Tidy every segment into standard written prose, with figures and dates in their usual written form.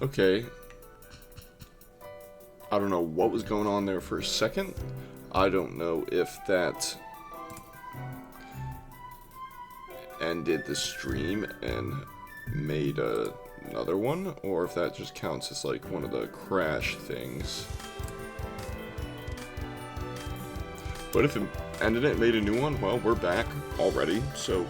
Okay. I don't know what was going on there for a second. I don't know if that ended the stream and made another one, or if that just counts as like one of the crash things. But if it ended it and made a new one, well, we're back already, so...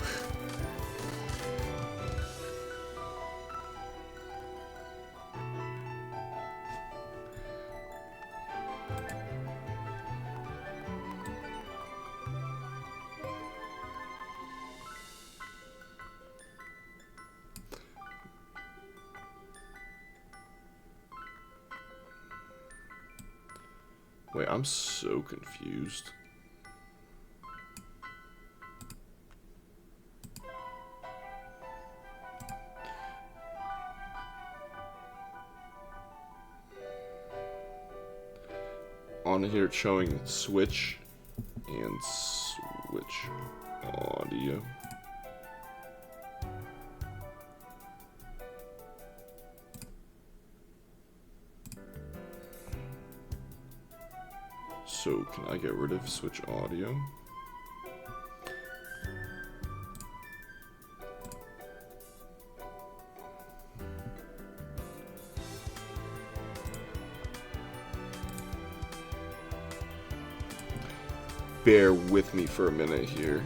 Wait, I'm so confused. On here it's showing switch and switch audio. So can I get rid of switch audio? Bear with me for a minute here.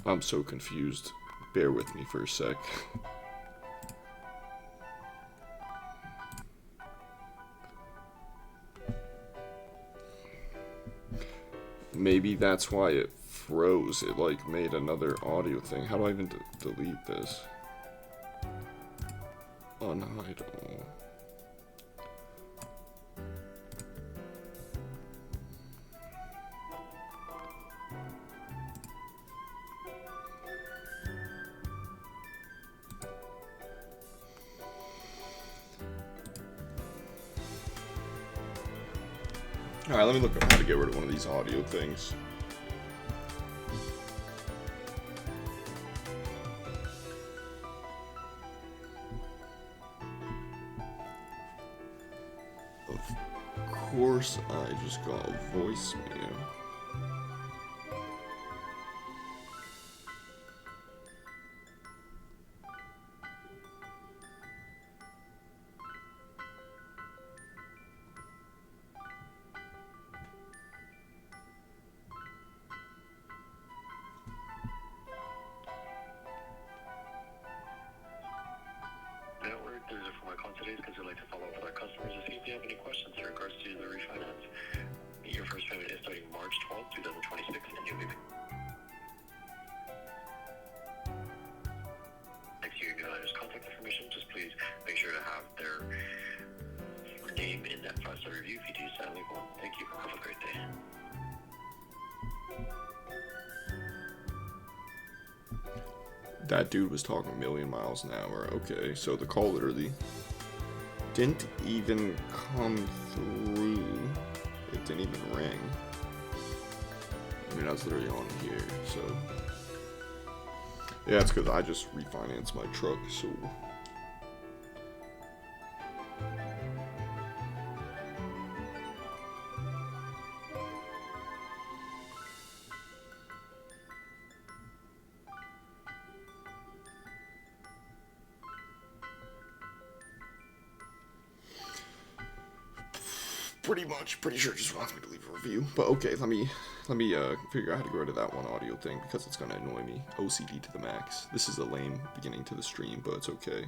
I'm so confused. Bear with me for a sec. Maybe that's why it froze. It like made another audio thing. How do I even delete this? Unhide all. Alright, let me look up how to get rid of one of these audio things. Of course, I just got a voicemail. Because we'd like to follow up with our customers to see if you have any questions in regards to the refinance. Your first payment is starting March 12th, 2026, and you'll be next to your new lender's contact information. Just please make sure to have their name in that 5-star review if you do sadly want. Thank you. Have a great day. That dude was talking a million miles an hour. Okay, so the call literally didn't even come through. It didn't even ring. I mean, I was literally on here, so... Yeah, it's because I just refinanced my truck, so... Pretty sure it just wants me to leave a review. But okay, let me figure out how to get rid of that one audio thing because it's gonna annoy me. OCD to the max. This is a lame beginning to the stream, but it's okay.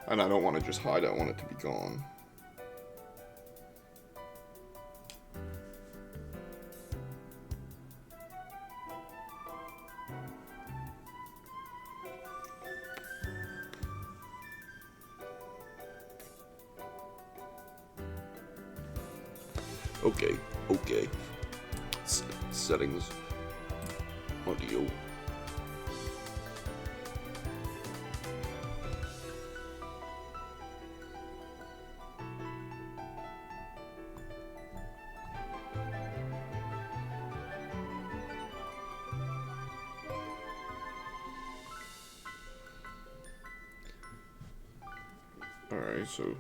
And I don't want to just hide it, I want it to be gone. Okay. Settings. Audio. Alright, so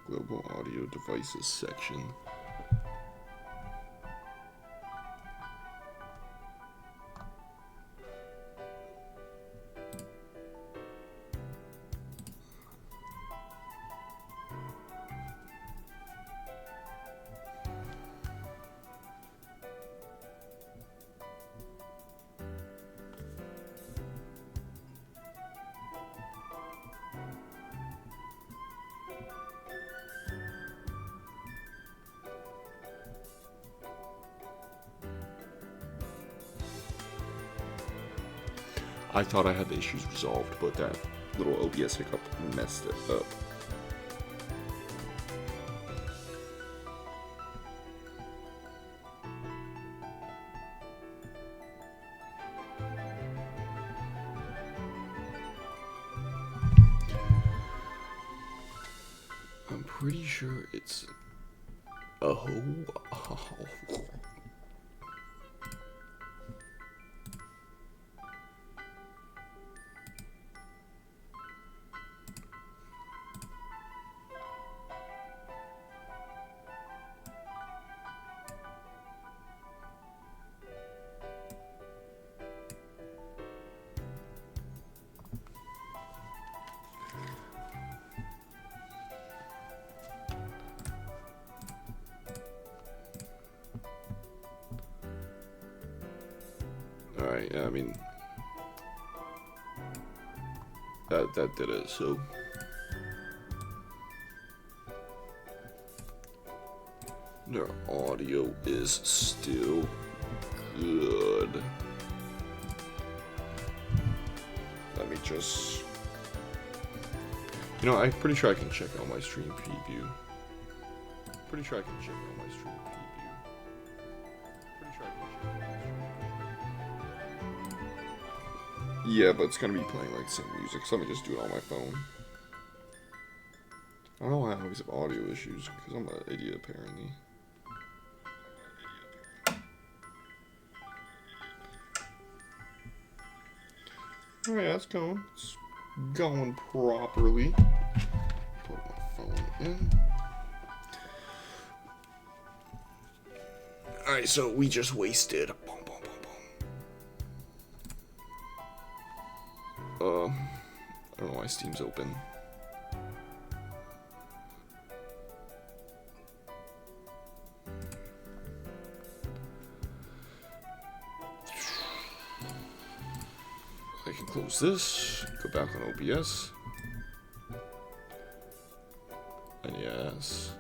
global audio devices section. I thought I had the issues resolved, but that little OBS hiccup messed it up. I'm pretty sure it's Alright, yeah, I mean that did it, so their audio is still good. Let me just, I'm pretty sure I can check out my stream preview. Yeah, but it's gonna be playing like the same music, so let me just do it on my phone. I don't know why I always have audio issues, because I'm an idiot apparently. Alright, that's going. It's going properly. Put my phone in. Alright, so we just wasted. I don't know why Steam's open. I can close this, go back on OBS. And yes.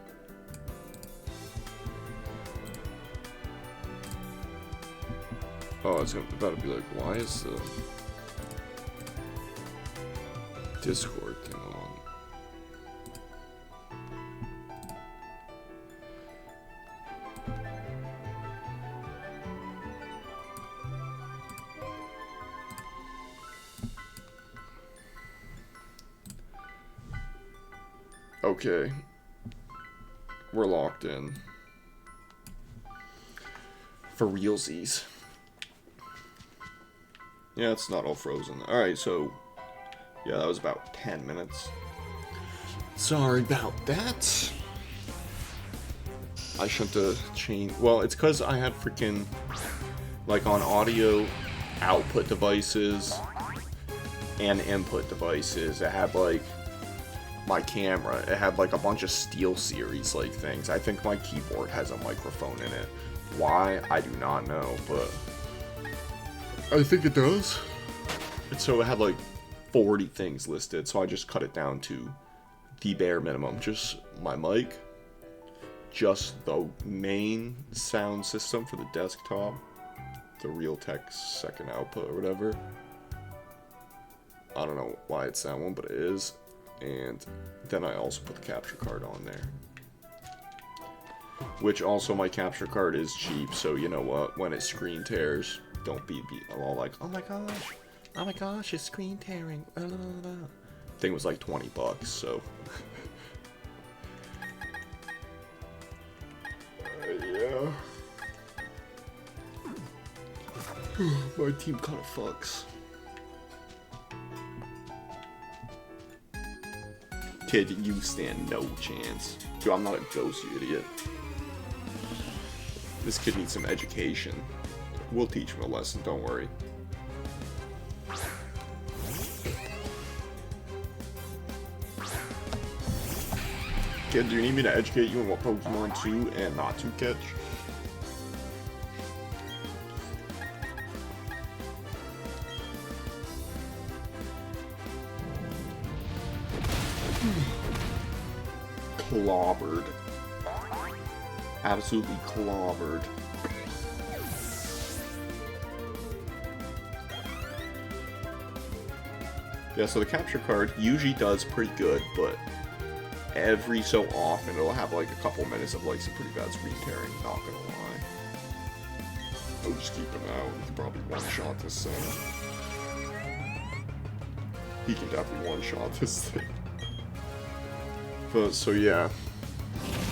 Oh, it's about to be like, why is the Discord thing on? Okay. We're locked in. For realsies. Yeah, it's not all frozen. Alright, so yeah, that was about 10 minutes. Sorry about that. I shouldn't have changed. Well, it's because I had freaking, like, on audio output devices and input devices, it had, like, my camera. It had, like, a bunch of SteelSeries, like, things. I think my keyboard has a microphone in it. Why? I do not know, but I think it does. And so it had, like, 40 things listed, so I just cut it down to the bare minimum. Just my mic, just the main sound system for the desktop, the Realtek second output or whatever, I don't know why it's that one, but it is. And then I also put the capture card on there. Which also, my capture card is cheap, so you know what? When it screen tears, don't be all like, oh my gosh, it's screen tearing. Thing was like 20 bucks, so. Yeah. My team kind of fucks. Kid, you stand no chance. Dude, I'm not a ghost, you idiot. This kid needs some education. We'll teach him a lesson, don't worry. Kid, do you need me to educate you on what Pokemon to and not to catch? Clobbered. Absolutely clobbered. Yeah, so the capture card usually does pretty good, but every so often it'll have like a couple minutes of like some pretty bad screen tearing, not gonna lie. I'll just keep him out. He can probably one-shot this thing. He can definitely one-shot this thing. But, so yeah,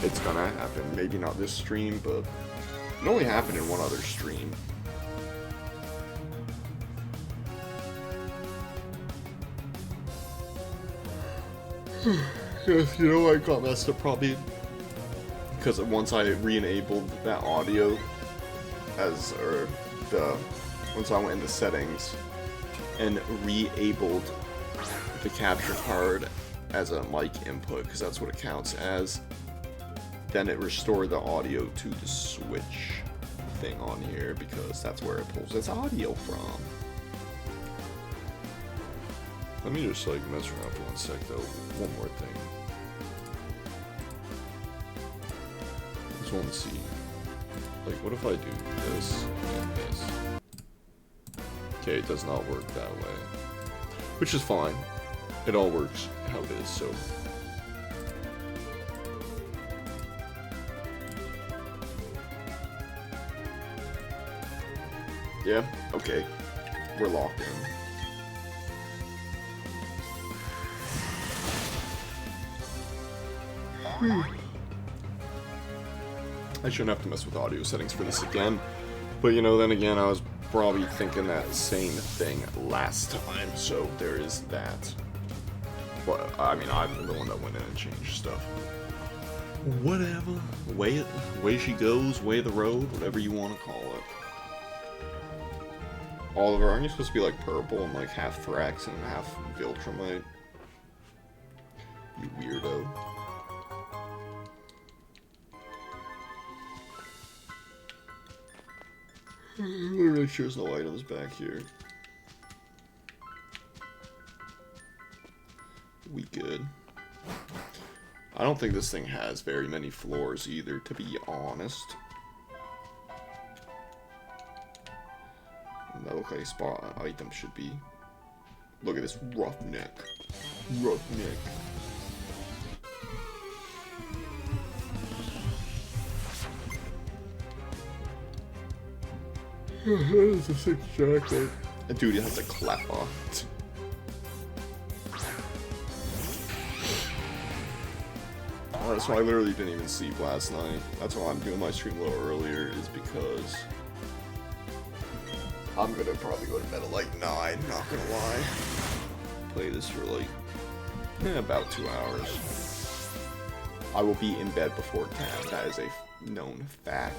it's gonna happen. Maybe not this stream, but it only happened in one other stream. You know, I got messed up probably because once I re-enabled that audio once I went into settings and re-enabled the capture card as a mic input, because that's what it counts as, then it restored the audio to the switch thing on here, because that's where it pulls its audio from. Let me just like mess around for 1 sec though. One more thing. Just want to see. Like, what if I do this and this? Okay, it does not work that way. Which is fine. It all works how it is, so. Yeah, okay. We're locked in. I shouldn't have to mess with audio settings for this again. But you know, then again, I was probably thinking that same thing last time, so there is that. But, I mean, I'm the one that went in and changed stuff. Whatever. Way she goes, way the road, whatever you want to call it. Oliver, aren't you supposed to be like purple and like half Thrax and half Viltrumite? You weirdo. Let me make sure there's no items back here. We good. I don't think this thing has very many floors either, to be honest. That looks like a spot an item should be. Look at this roughneck. Roughneck. It's a sick jacket. Dude, it has a clapper. That's why I literally didn't even sleep last night. That's why I'm doing my stream a little earlier, is because I'm gonna probably go to bed at like 9, not gonna lie. Play this for like about 2 hours. I will be in bed before 10. That is a known fact.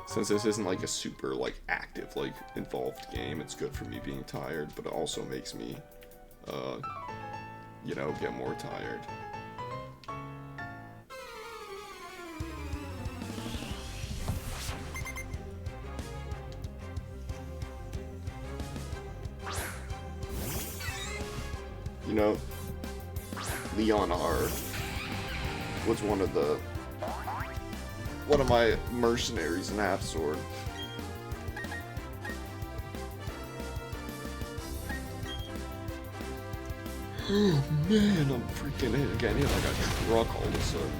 Since this isn't like a super like active, like involved game, it's good for me being tired, but it also makes me you know, get more tired. You know, Leon R was one of my mercenaries in Half Sword. Oh man, I'm freaking in again. Hit like a truck all of a sudden.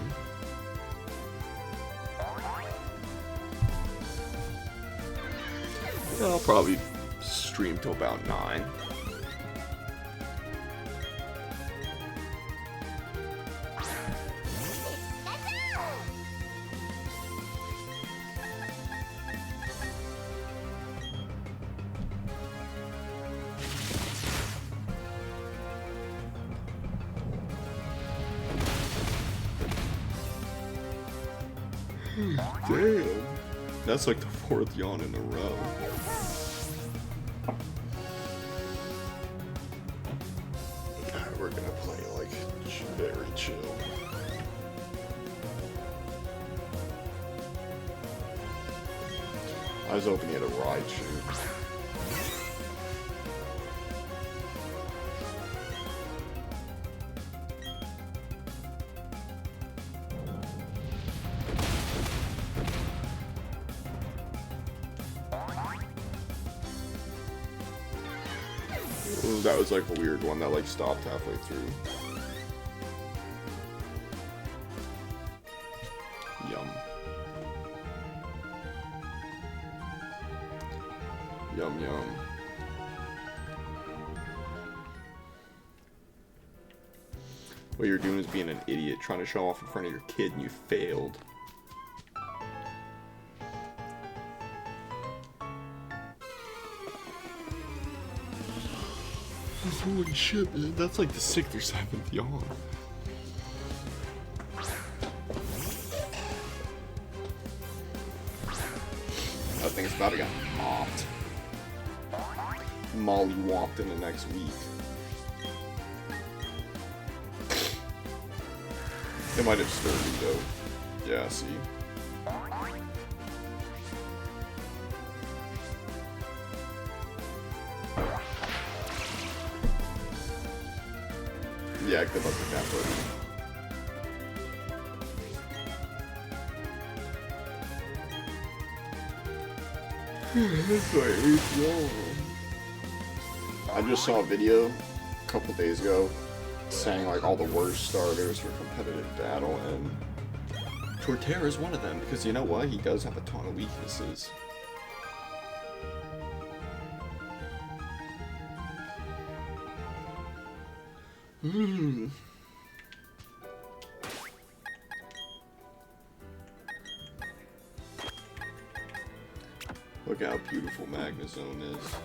Yeah, I'll probably stream till about 9. Damn. That's like the 4th yawn in a row. Alright, we're gonna play like very chill. I was hoping you had a ride shoot. That was like a weird one that like stopped halfway through. Yum. Yum yum. What you're doing is being an idiot, trying to show off in front of your kid and you failed. Holy shit, man. That's like the 6th or 7th yawn. That thing's about to get mopped. Molly whopped in the next week. It might have stirred me though. Yeah, see. Yeah, good luck with that, buddy. That's my 8th yawn. I just saw a video a couple days ago saying like all the worst starters for competitive battle, and Torterra is one of them because you know what? He does have a ton of weaknesses. Look how beautiful Magnezone is.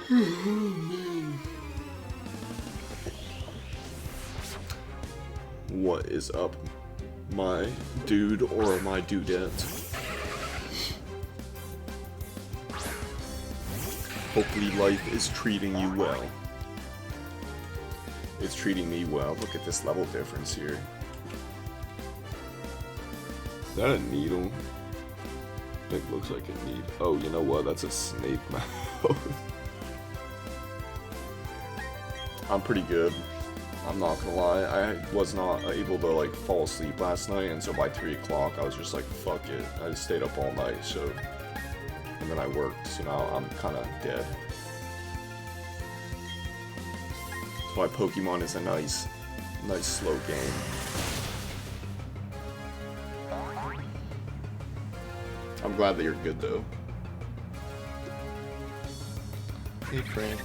Oh, man. What is up, my dude or my dudette? Hopefully life is treating you well. It's treating me well. Look at this level difference here. Is that a needle? It looks like a needle. Oh, you know what? That's a snake mouth. I'm pretty good. I'm not gonna lie. I was not able to like fall asleep last night, and so by 3 o'clock I was just like, fuck it. I just stayed up all night, so... And then I worked, so now I'm kinda dead. That's why Pokemon is a nice slow game. I'm glad that you're good though. Hey, Frank.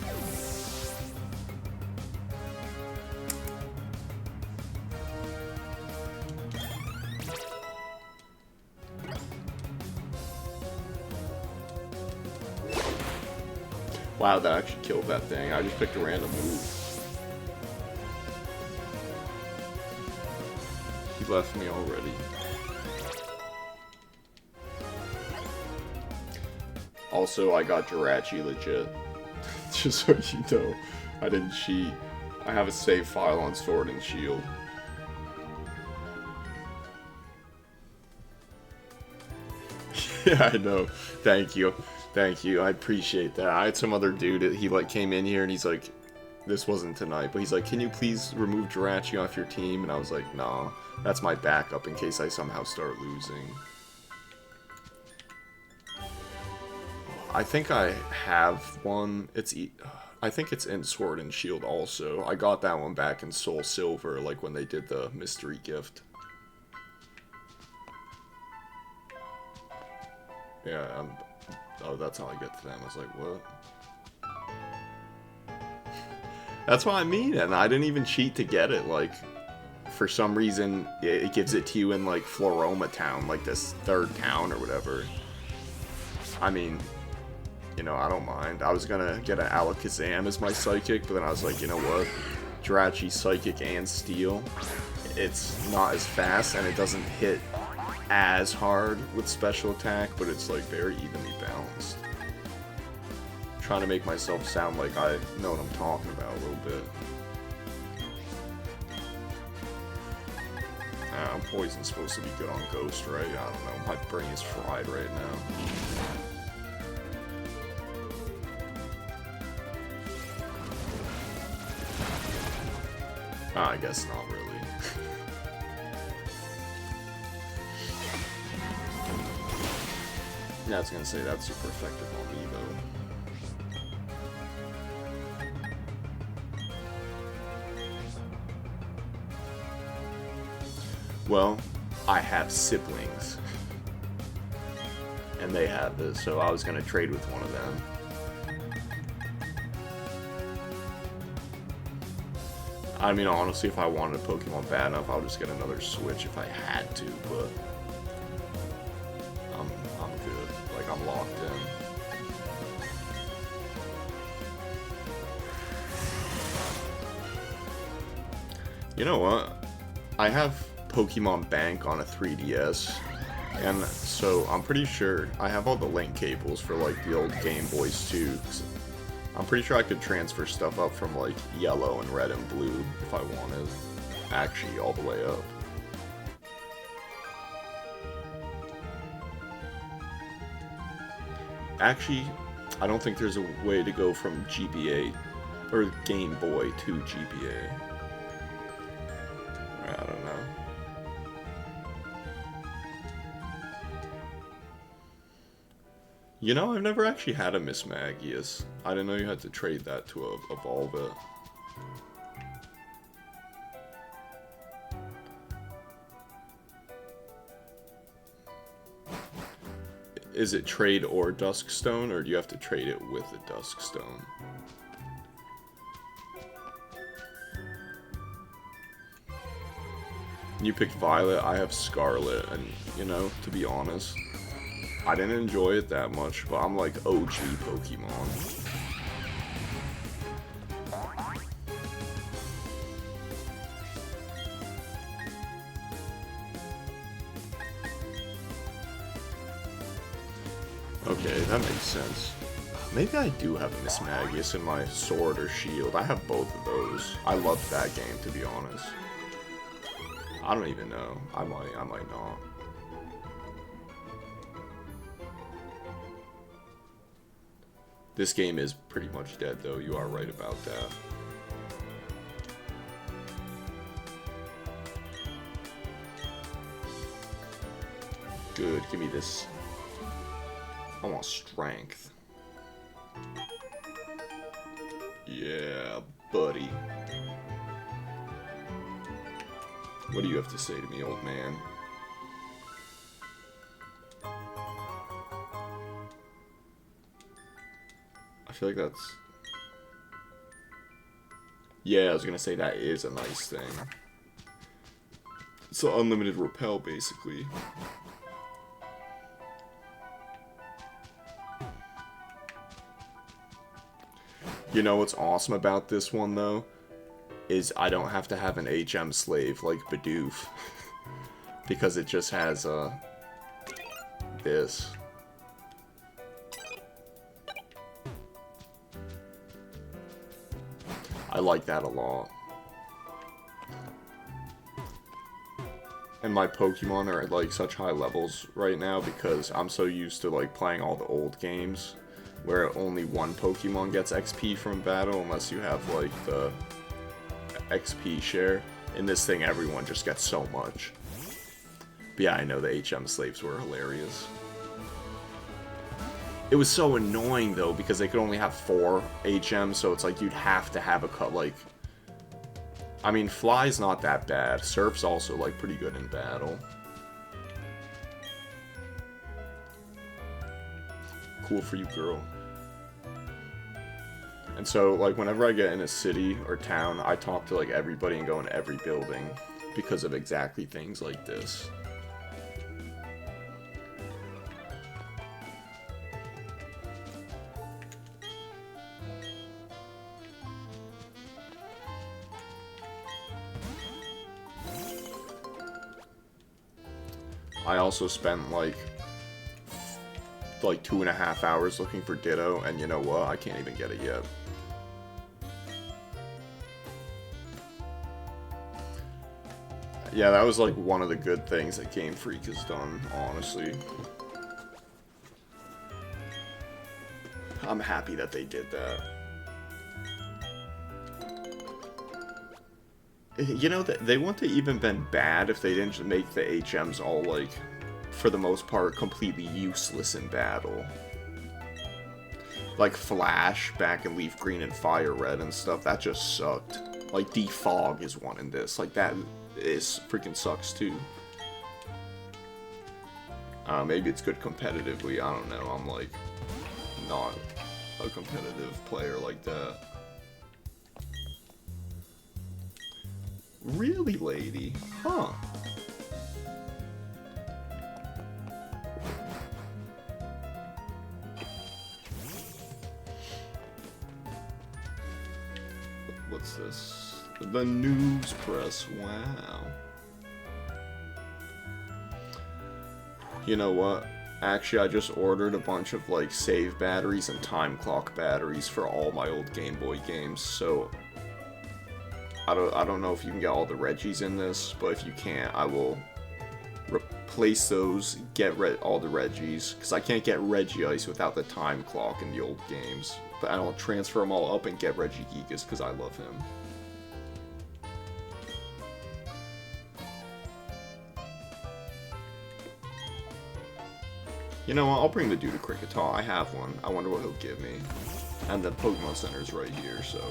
Wow, that actually killed that thing. I just picked a random move. He left me already. Also, I got Jirachi legit. Just so you know, I didn't cheat. I have a save file on Sword and Shield. Yeah, I know. Thank you. Thank you. I appreciate that. I had some other dude, he like came in here and he's like, this wasn't tonight, but he's like, can you please remove Jirachi off your team? And I was like, nah, that's my backup in case I somehow start losing. I think I have one. I think it's in Sword and Shield also. I got that one back in Soul Silver, like when they did the mystery gift. Yeah, oh, that's how I get to them. I was like, what? That's what I mean, and I didn't even cheat to get it. Like, for some reason, it gives it to you in, like, Floroma Town, like this third town or whatever. I mean, you know, I don't mind. I was gonna get an Alakazam as my Psychic, but then I was like, you know what? Jirachi Psychic and Steel. It's not as fast, and it doesn't hit as hard with special attack, but it's like very evenly balanced. I'm trying to make myself sound like I know what I'm talking about a little bit. Poison's supposed to be good on Ghost, right? I don't know. My brain is fried right now. I guess not really. Yeah, I was gonna say that's super effective on me though. Well, I have siblings. And they have this, so I was gonna trade with one of them. I mean, honestly, if I wanted a Pokemon bad enough, I'll just get another Switch if I had to, but I'm good. Like, I'm locked in. You know what? I have Pokemon Bank on a 3DS, and so I'm pretty sure I have all the link cables for, like, the old Game Boys too. I'm pretty sure I could transfer stuff up from, like, yellow and red and blue if I wanted. Actually, all the way up. Actually, I don't think there's a way to go from GBA, or Game Boy to GBA. I don't know. You know, I've never actually had a Miss Magius. I didn't know you had to trade that to evolve it. Is it trade or Duskstone, or do you have to trade it with a Duskstone? You picked Violet, I have Scarlet, and, you know, to be honest, I didn't enjoy it that much, but I'm like OG Pokemon. Okay, that makes sense. Maybe I do have a Miss Magius in my Sword or Shield. I have both of those. I loved that game, to be honest. I don't even know. I might not. This game is pretty much dead, though. You are right about that. Good, give me this. I want strength. Yeah, buddy. What do you have to say to me, old man? I feel like that's... Yeah, I was gonna say that is a nice thing. It's an unlimited repel, basically. You know what's awesome about this one, though? Is I don't have to have an HM slave like Bidoof. Because it just has, this. I like that a lot. and my Pokemon are at like such high levels right now because I'm so used to like playing all the old games where only one Pokemon gets XP from battle unless you have like the XP share. In this thing, everyone just gets so much. But yeah, I know the HM slaves were hilarious. It was so annoying though because they could only have 4 HM, so it's like you'd have to have a cut like. I mean, Fly's not that bad. Surf's also like pretty good in battle. Cool for you, girl. And so, like, whenever I get in a city or town, I talk to like everybody and go in every building because of exactly things like this. I also spent like 2.5 hours looking for Ditto, and you know what? I can't even get it yet. Yeah, that was like one of the good things that Game Freak has done, honestly. I'm happy that they did that. You know, they wouldn't have even been bad if they didn't make the HMs all, like, for the most part, completely useless in battle. Like Flash back in Leaf Green and Fire Red and stuff, that just sucked. Like, Defog is one in this. Like, that is freaking sucks, too. Maybe it's good competitively, I don't know. I'm, like, not a competitive player like that. Really, lady? Huh. What's this? The news press. Wow. You know what? Actually, I just ordered a bunch of, like, save batteries and time clock batteries for all my old Game Boy games, so I don't know if you can get all the Reggies in this, but if you can't, I will replace those, get all the Reggies, because I can't get Regice without the time clock in the old games. But I'll transfer them all up and get Regigigas, because I love him. You know what, I'll bring the dude to Kricketal. I have one. I wonder what he'll give me. And the Pokemon Center's right here, so...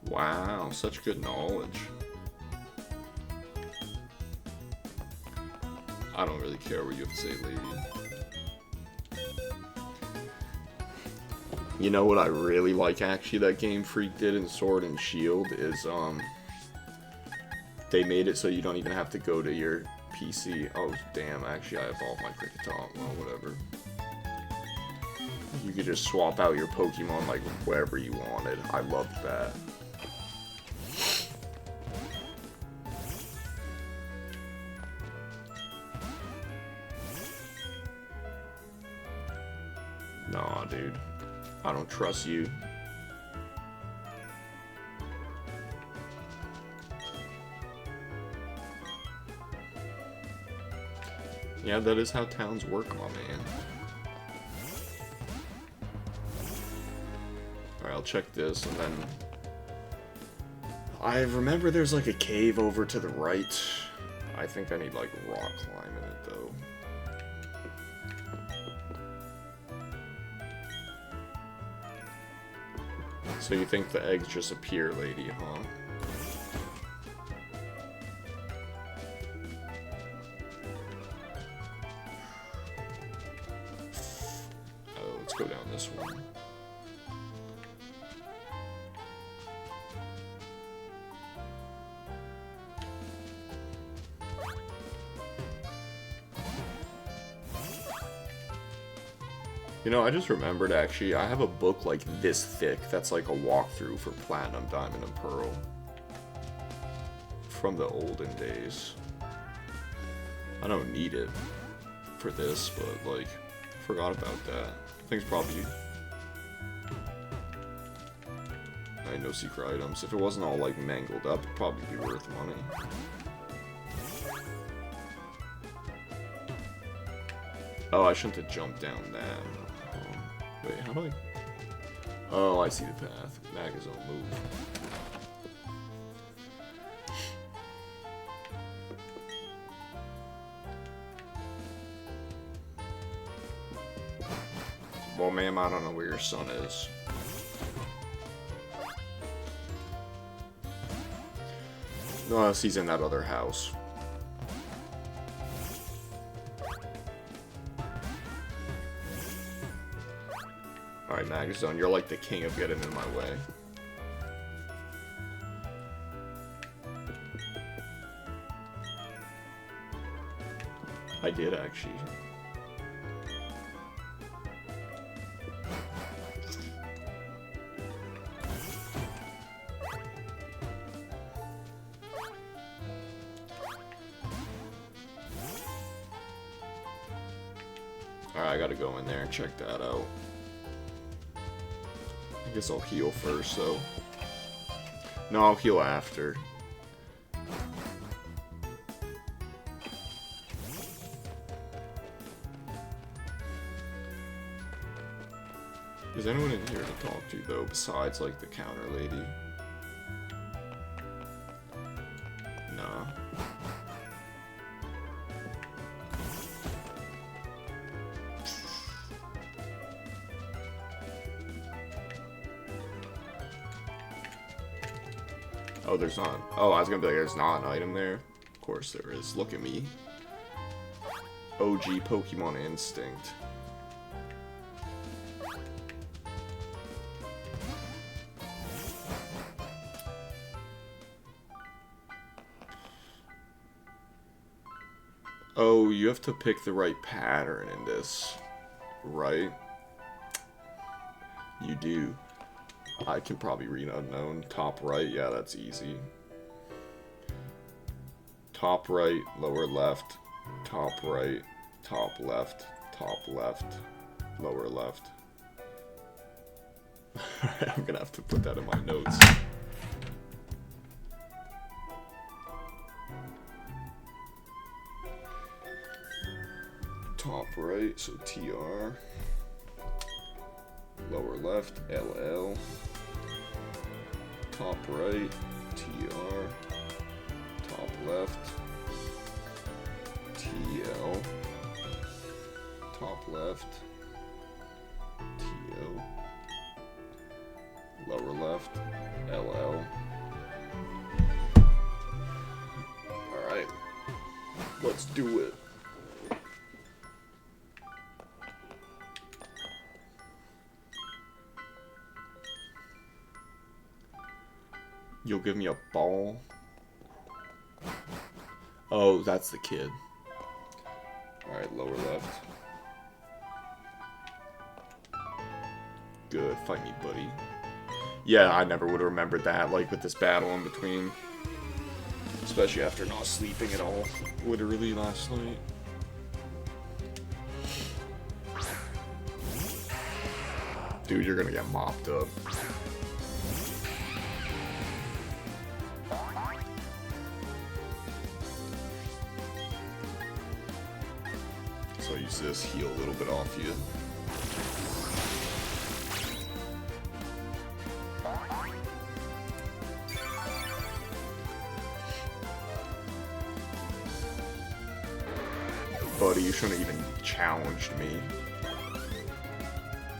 Wow, such good knowledge. I don't really care what you have to say, lady. You know what I really like, actually, that Game Freak did in Sword and Shield is, they made it so you don't even have to go to your PC. Oh, damn, actually, I evolved my Kricketal. Well, whatever. You could just swap out your Pokemon, like, wherever you wanted. I loved that. Nah, dude. I don't trust you. Yeah, that is how towns work, my man. Alright, I'll check this, and then... I remember there's, like, a cave over to the right. I think I need, like, rock climb in it, though. So you think the eggs just appear, lady, huh? Oh, let's go down this one. You know, I just remembered, actually, I have a book like this thick that's like a walkthrough for Platinum, Diamond, and Pearl. From the olden days. I don't need it for this, but, like, forgot about that. I think it's probably... Alright, no secret items. If it wasn't all, like, mangled up, it'd probably be worth money. Oh, I shouldn't have jumped down that. Wait, how do I... Oh, I see the path. Magazine move. Well, ma'am, I don't know where your son is. No, unless he's in that other house. Alright, Magazone, you're like the king of getting in my way. I did, actually. Alright, I gotta go in there and check that out. I guess I'll heal first, so... No, I'll heal after. Is anyone in here to talk to, though, besides, like, the counter lady? Nah. Oh, there's not. Oh, I was gonna be like, there's not an item there. Of course there is. Look at me. OG Pokemon Instinct. Oh, you have to pick the right pattern in this, right? You do. I can probably read unknown. Top right, yeah, that's easy. Top right, lower left, top right, top left, lower left. Alright, I'm gonna have to put that in my notes. Top right, so TR. Lower left, LL. Top right, TR. Top left, TL. Top left, TL. Lower left, LL. Alright, let's do it. You'll give me a ball? Oh, that's the kid. Alright, lower left. Good, fight me, buddy. Yeah, I never would have remembered that, like, with this battle in between. Especially after not sleeping at all, literally, last night. Dude, you're gonna get mopped up. So I'll use this, heal a little bit off you. Buddy, you shouldn't have even challenged me.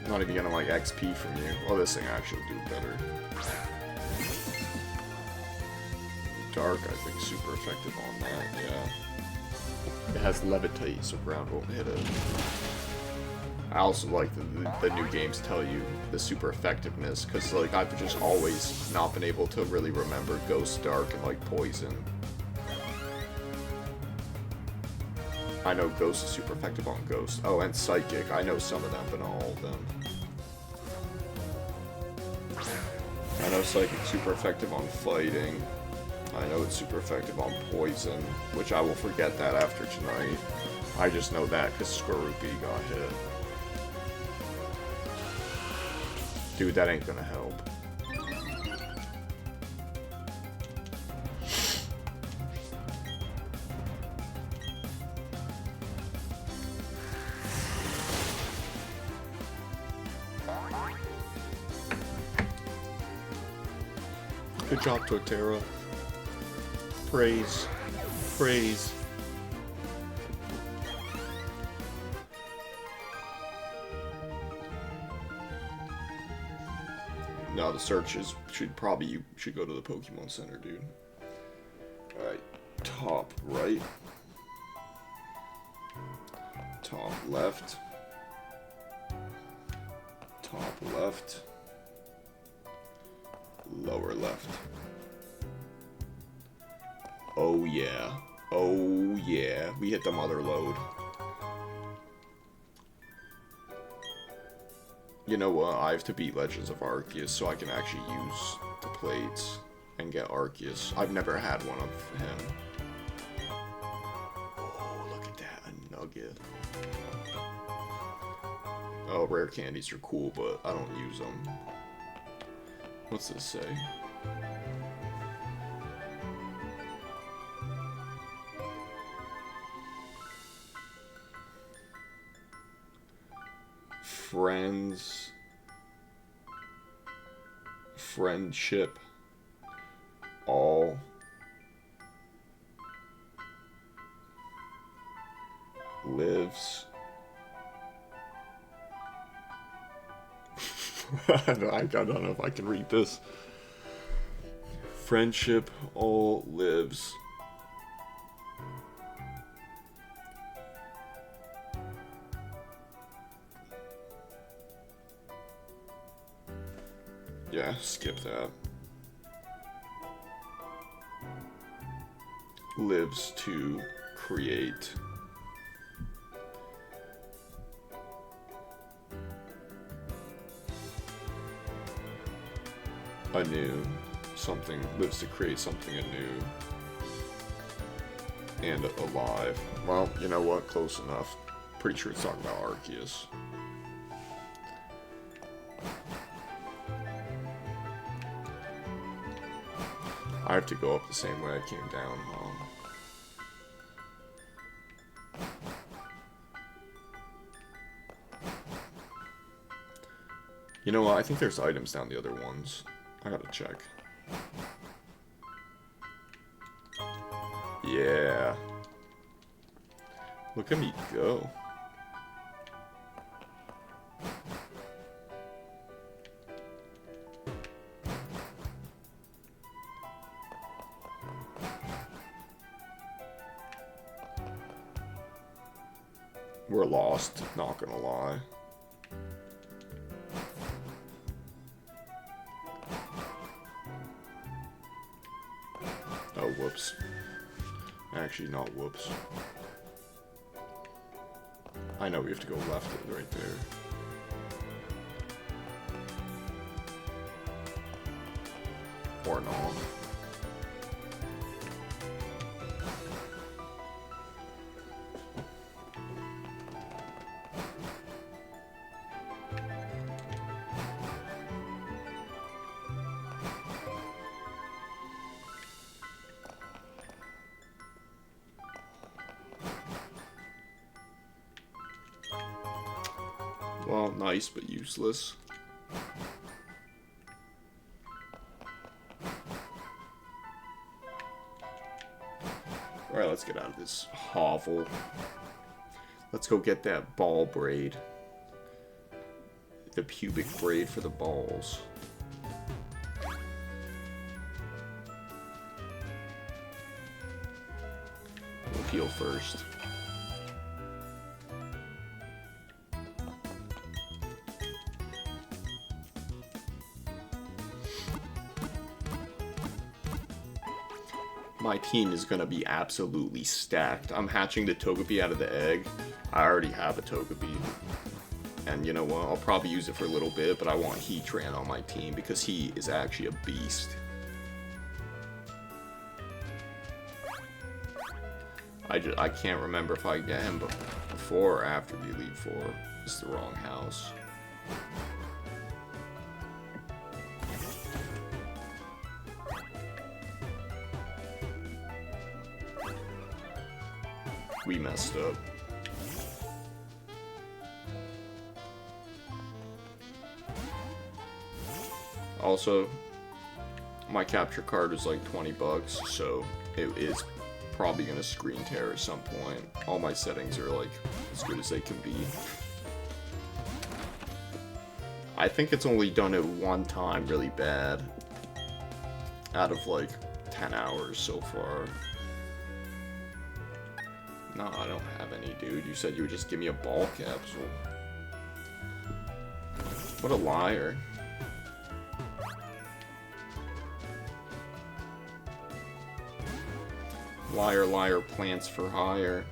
I'm not even getting like XP from you. Well, this thing actually will do better. Dark, I think, super effective on that, yeah. It has levitate, so ground won't hit it. I also like the new games tell you the super effectiveness, because like I've just always not been able to really remember Ghost, Dark, and like Poison. I know Ghost is super effective on Ghost. Oh, and Psychic. I know some of them, but not all of them. I know Psychic's super effective on fighting. I know it's super effective on Poison, which I will forget that after tonight. I just know that because Skorupi got hit. Dude, that ain't gonna help. Good job, Torterra. Praise. Praise. No, the search is you should go to the Pokemon Center, dude. Alright, top right. Top left. Top left. Lower left. Oh yeah. Oh yeah. We hit the mother lode. You know what? I have to beat Legends of Arceus so I can actually use the plates and get Arceus. I've never had one of him. Oh, look at that. A nugget. Oh, rare candies are cool, but I don't use them. What's this say? Friendship all lives. I don't know if I can read this. Friendship all lives. Yeah, skip that. Lives to create. Anew. Something. Lives to create something anew. And alive. Well, you know what? Close enough. Pretty sure it's talking about Arceus. I have to go up the same way I came down, huh? You know what? I think there's items down the other ones. I gotta check. Yeah. Look at me go. We're lost, not gonna lie. Oh, whoops. Actually, not whoops. I know we have to go left right there. Or not. Well, nice, but useless. Alright, let's get out of this hovel. Let's go get that ball braid. The pubic braid for the balls. We'll heal first. My team is going to be absolutely stacked. I'm hatching the Togepi out of the egg. I already have a Togepi. And you know what? I'll probably use it for a little bit, but I want Heatran on my team because he is actually a beast. I can't remember if I get him before or after the Elite Four. It's the wrong house. We messed up. Also, My capture card is like 20 bucks, so it is probably gonna screen tear at some point. All my settings are like as good as they can be. I think it's only done it one time really bad out of like 10 hours so far. No, I don't have any, dude. You said you would just give me a ball capsule. What a liar. Liar, liar, plants for hire.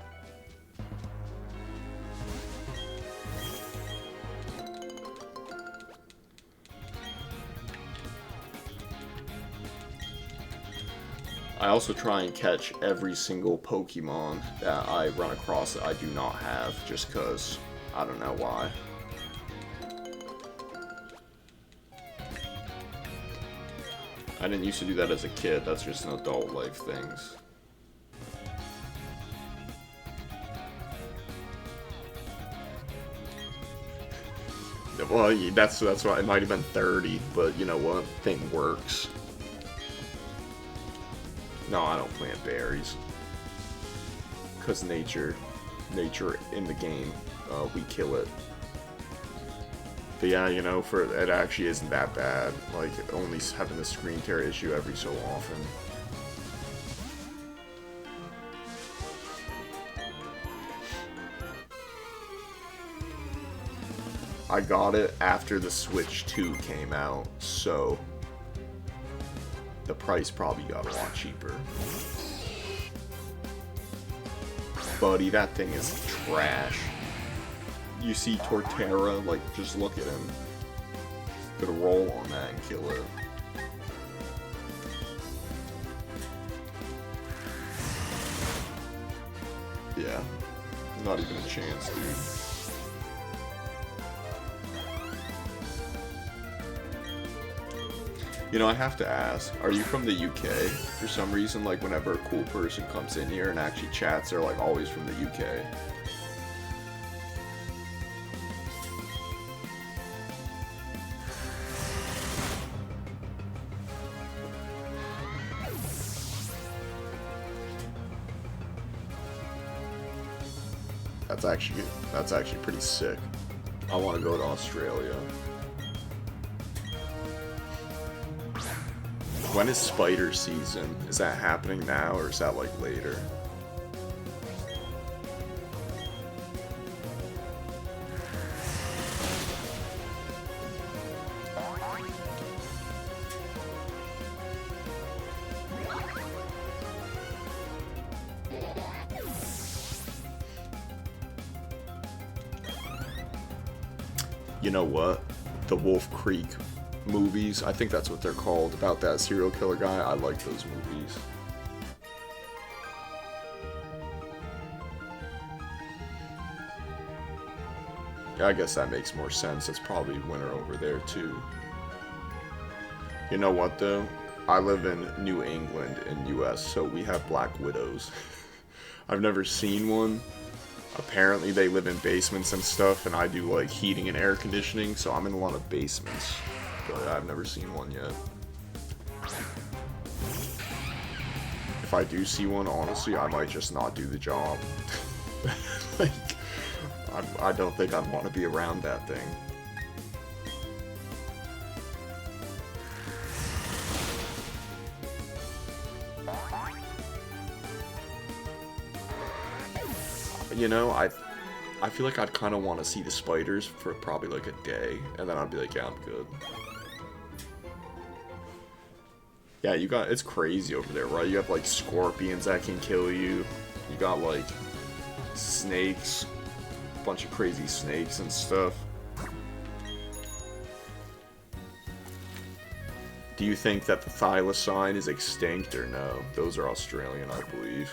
I also try and catch every single Pokemon that I run across that I do not have, just cause I don't know why. I didn't used to do that as a kid, that's just an adult life things. Well, that's why it might have been 30, but you know what? Thing works. No, I don't plant berries. Cause nature in the game, we kill it. But yeah, you know, it actually isn't that bad. Like only having the screen tear issue every so often. I got it after the Switch 2 came out, so the price probably got a lot cheaper. Buddy, that thing is trash. You see Torterra, like, just look at him. Gonna roll on that and kill it. Yeah, not even a chance, dude. You know, I have to ask, are you from the UK? For some reason, like, whenever a cool person comes in here and actually chats, they're, like, always from the UK. That's actually pretty sick. I want to go to Australia. When is spider season? Is that happening now, or is that, like, later? You know what? The Wolf Creek movies, I think that's what they're called, about that serial killer guy. I like those movies. Yeah, I guess that makes more sense. It's probably winter over there too. You know what though? I live in New England in US, so we have black widows. I've never seen one. Apparently they live in basements and stuff, and I do like heating and air conditioning, so I'm in a lot of basements. But I've never seen one yet. If I do see one, honestly, I might just not do the job. Like, I don't think I'd want to be around that thing. You know, I feel like I'd kind of want to see the spiders for probably like a day, and then I'd be like, yeah, I'm good. Yeah, it's crazy over there, right? You have like scorpions that can kill you. You got like snakes, a bunch of crazy snakes and stuff. Do you think that the thylacine is extinct or no? Those are Australian, I believe.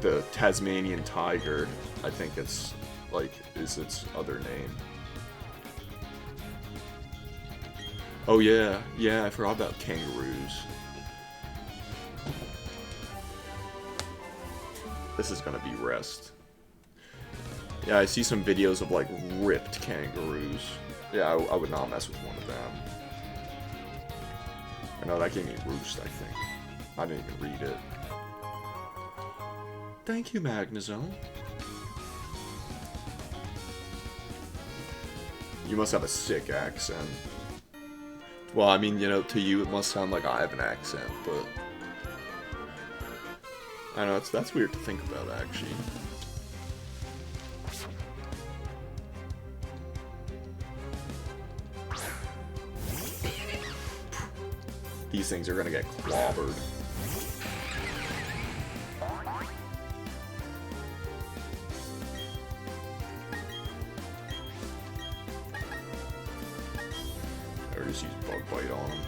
The Tasmanian tiger, I think it's like, is its other name. Oh yeah, I forgot about kangaroos. This is gonna be rest. Yeah, I see some videos of like ripped kangaroos. Yeah, I would not mess with one of them. I know that gave me roost, I think. I didn't even read it. Thank you, Magnezone. You must have a sick accent. Well, I mean, you know, to you it must sound like I have an accent, but... I know, that's weird to think about, actually. These things are gonna get clobbered. Or just use Bug Bite on them.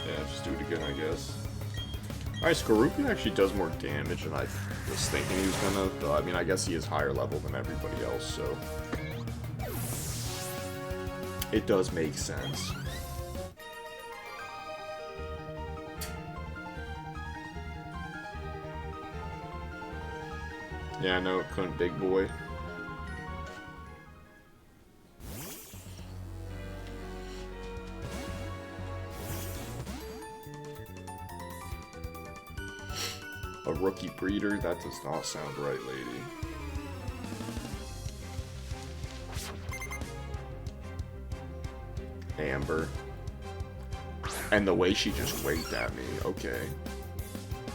Yeah, just do it again, I guess. Alright, Skorupi actually does more damage than I was thinking he was gonna, though, I mean, I guess he is higher level than everybody else, so... It does make sense. Yeah, I know, couldn't big boy. A rookie breeder? That does not sound right, lady. Amber. And the way she just waved at me, okay.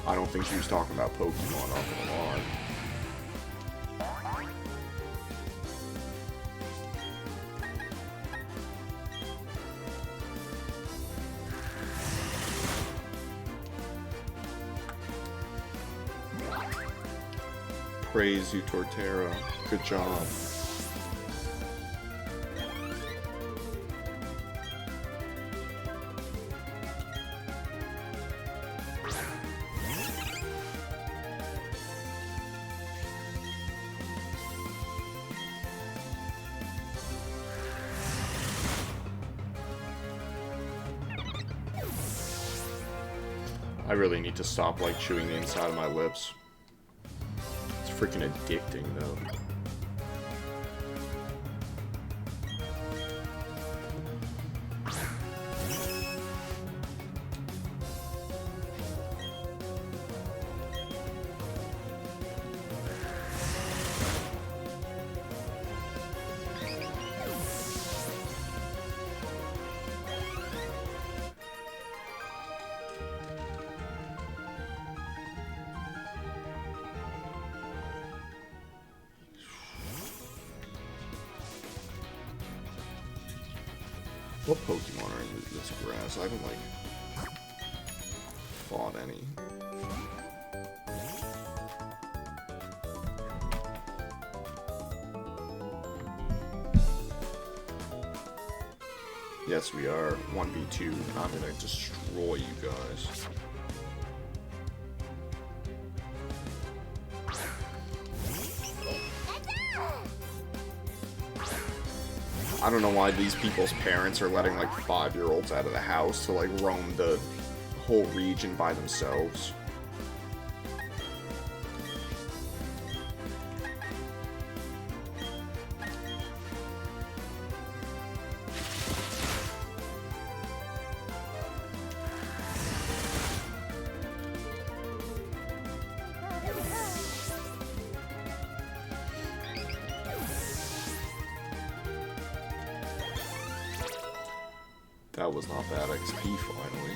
I don't think she was talking about Pokemon, not gonna lie. Praise you, Torterra. Good job. I really need to stop, like, chewing the inside of my lips. It's freaking addicting, though. What Pokemon are in this grass? I haven't, like, fought any. Yes, we are 1v2, and I'm gonna destroy you guys. I don't know why these people's parents are letting, like, 5-year-olds out of the house to, like, roam the whole region by themselves. That was not bad XP, finally.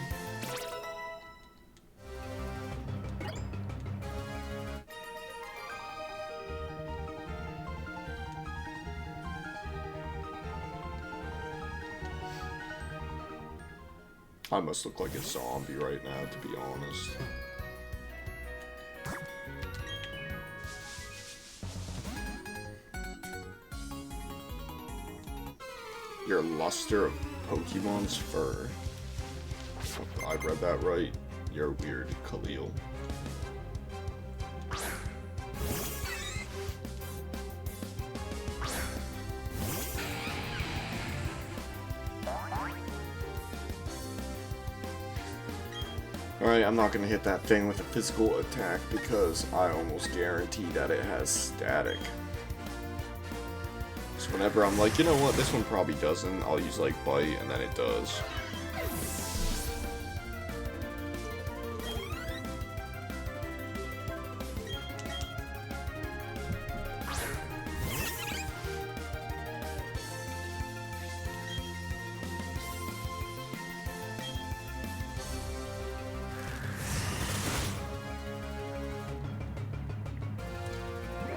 I must look like a zombie right now, to be honest. Your luster of Pokemon's fur. I read that right. You're weird, Khalil. Alright, I'm not gonna hit that thing with a physical attack because I almost guarantee that it has static. So whenever I'm like, you know what, this one probably doesn't, I'll use like Bite, and then it does.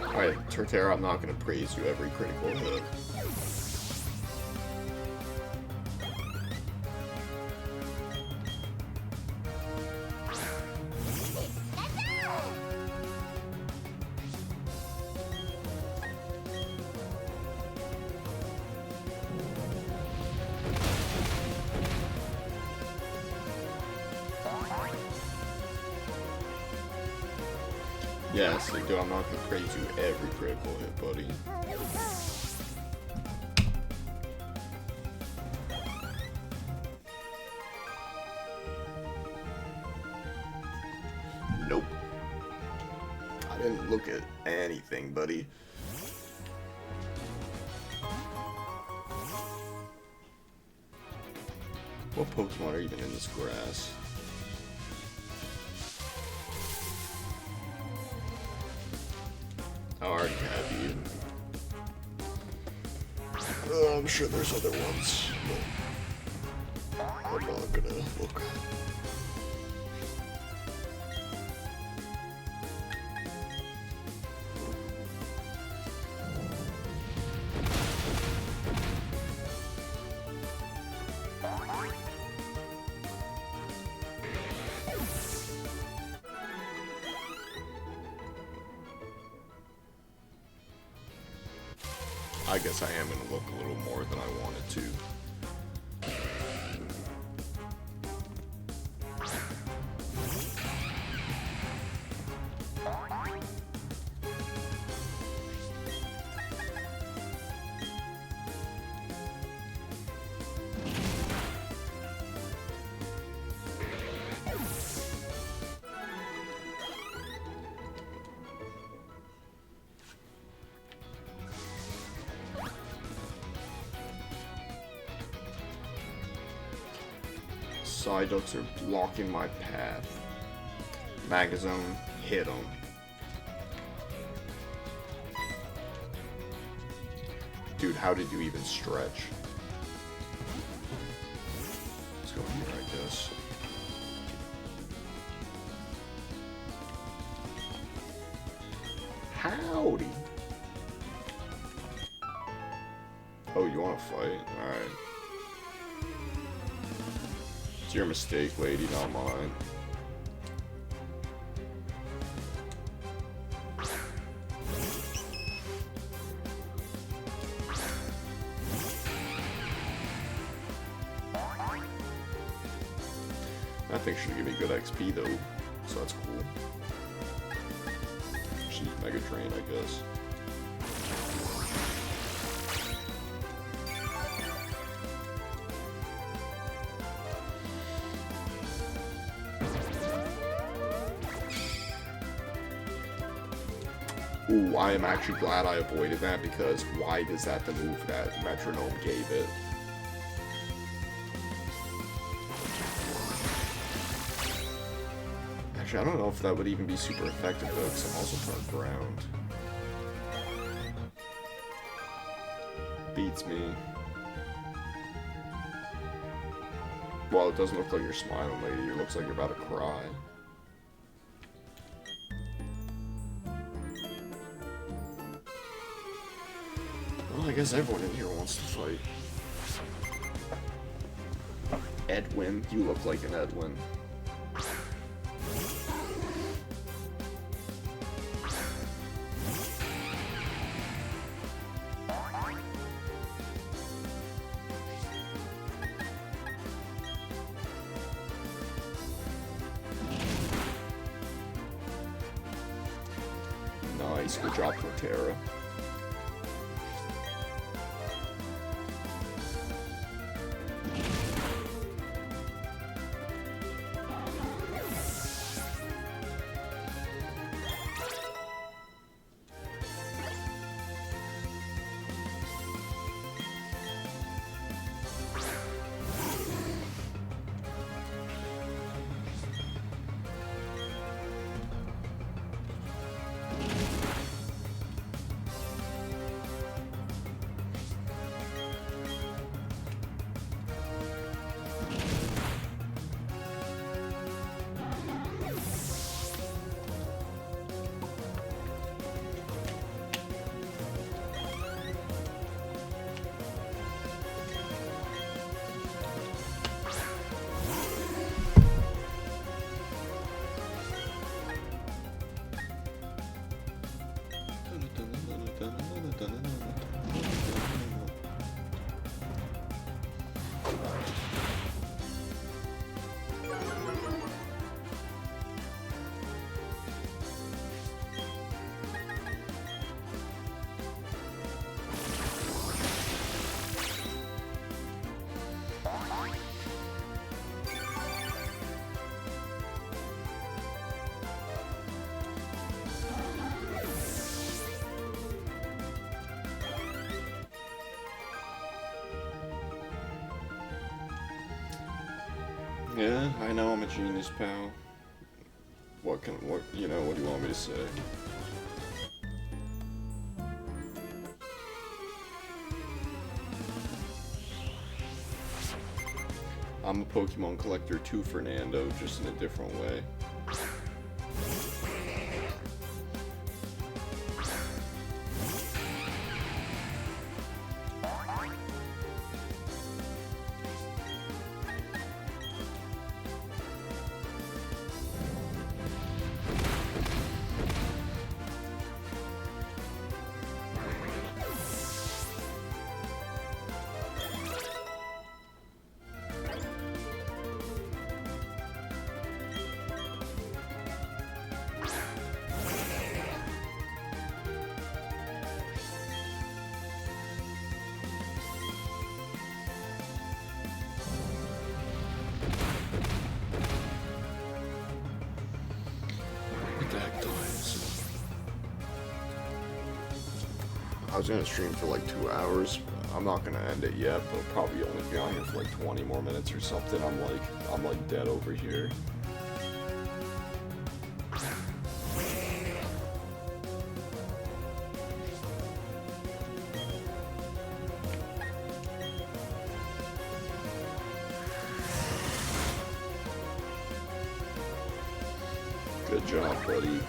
Alright, Torterra, I'm not gonna praise you every critical hit. Yes, like, dude, I'm not gonna praise you every critical hit, buddy. Nope. I didn't look at anything, buddy. What Pokemon are even in this grass? I already have you. I'm sure there's other ones, but I'm not gonna look. I guess I am gonna look a little more than I wanted to. Psyducks are blocking my path. Magazone, hit them. Dude, how did you even stretch? Let's go here, I guess. Howdy. Oh, you want to fight? Alright. It's your mistake, lady, not mine. That thing should give me good XP though, so that's cool. She's Mega Drain, I guess. Ooh, I am actually glad I avoided that because why is that the move that Metronome gave it? Actually, I don't know if that would even be super effective though, because I'm also part ground. Beats me. Well, it doesn't look like you're smiling, lady. It looks like you're about to cry. Well, I guess everyone in here wants to fight. Edwin, you look like an Edwin. Nice, good job, Torterra. Yeah, I know I'm a genius, pal. What do you want me to say? I'm a Pokemon collector too, Fernando, just in a different way. I was gonna stream for like 2 hours. I'm not gonna end it yet, but probably only be on here for like 20 more minutes or something. I'm like dead over here. Good job, buddy.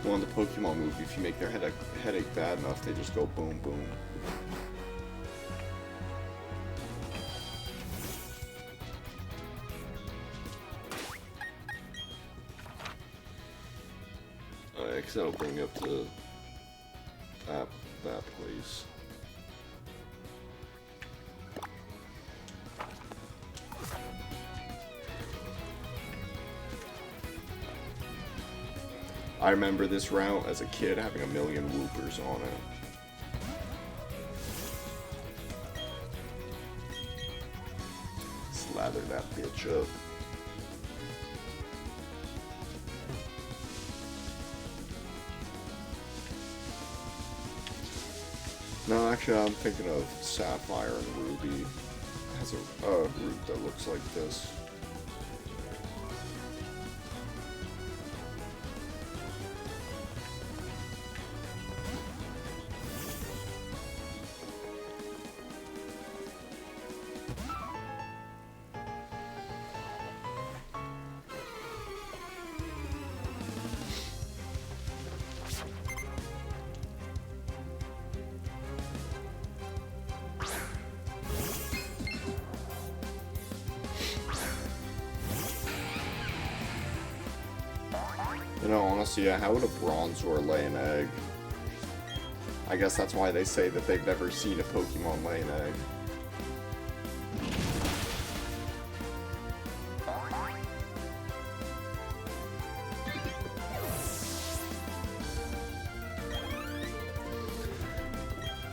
Well, in the Pokemon movie, if you make their headache bad enough, they just go boom, boom. Because that'll bring you up to that place. I remember this route as a kid having a million whoopers on it. Slather that bitch up. No, actually, I'm thinking of Sapphire and Ruby. It has a route that looks like this. You know, honestly, yeah, how would a Bronzor lay an egg? I guess that's why they say that they've never seen a Pokemon lay an egg.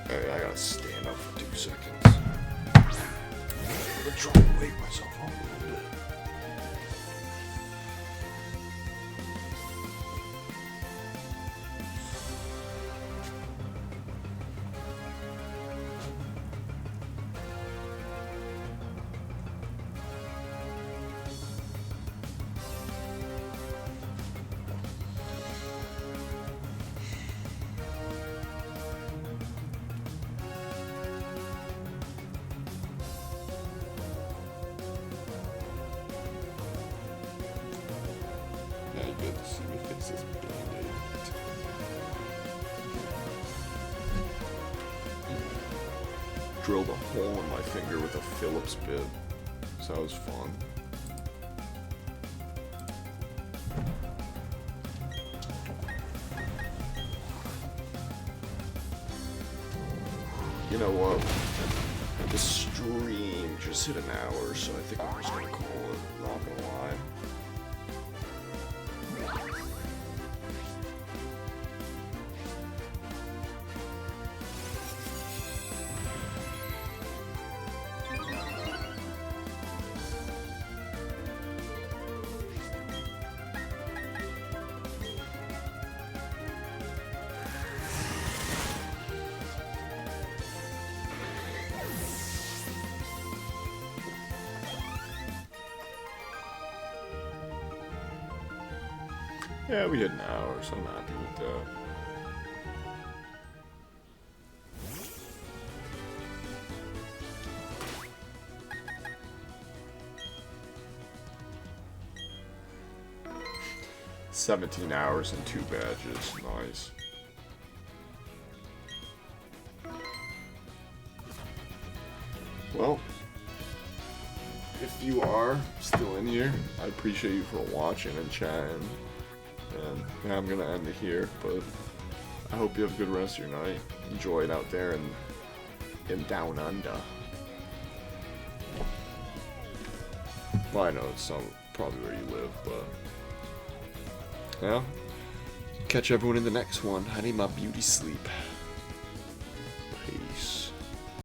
Alright, I gotta stand up for 2 seconds. I'm gonna try and wake myself up a little bit. Yeah, you get to see me fix this band-aid. Drilled a hole in my finger with a Phillips bit. So that was fun. You know what? The stream just hit an hour, so I think I'm just gonna call it. Not gonna lie. Yeah, we hit an hour, so I'm happy with that. $17 hours and 2 badges. Nice. Well, if you are still in here, I appreciate you for watching and chatting. And yeah, I'm gonna end it here, but I hope you have a good rest of your night. Enjoy it out there in Down Under. Well, I know it's probably where you live, but yeah. Catch everyone in the next one. I need my beauty sleep.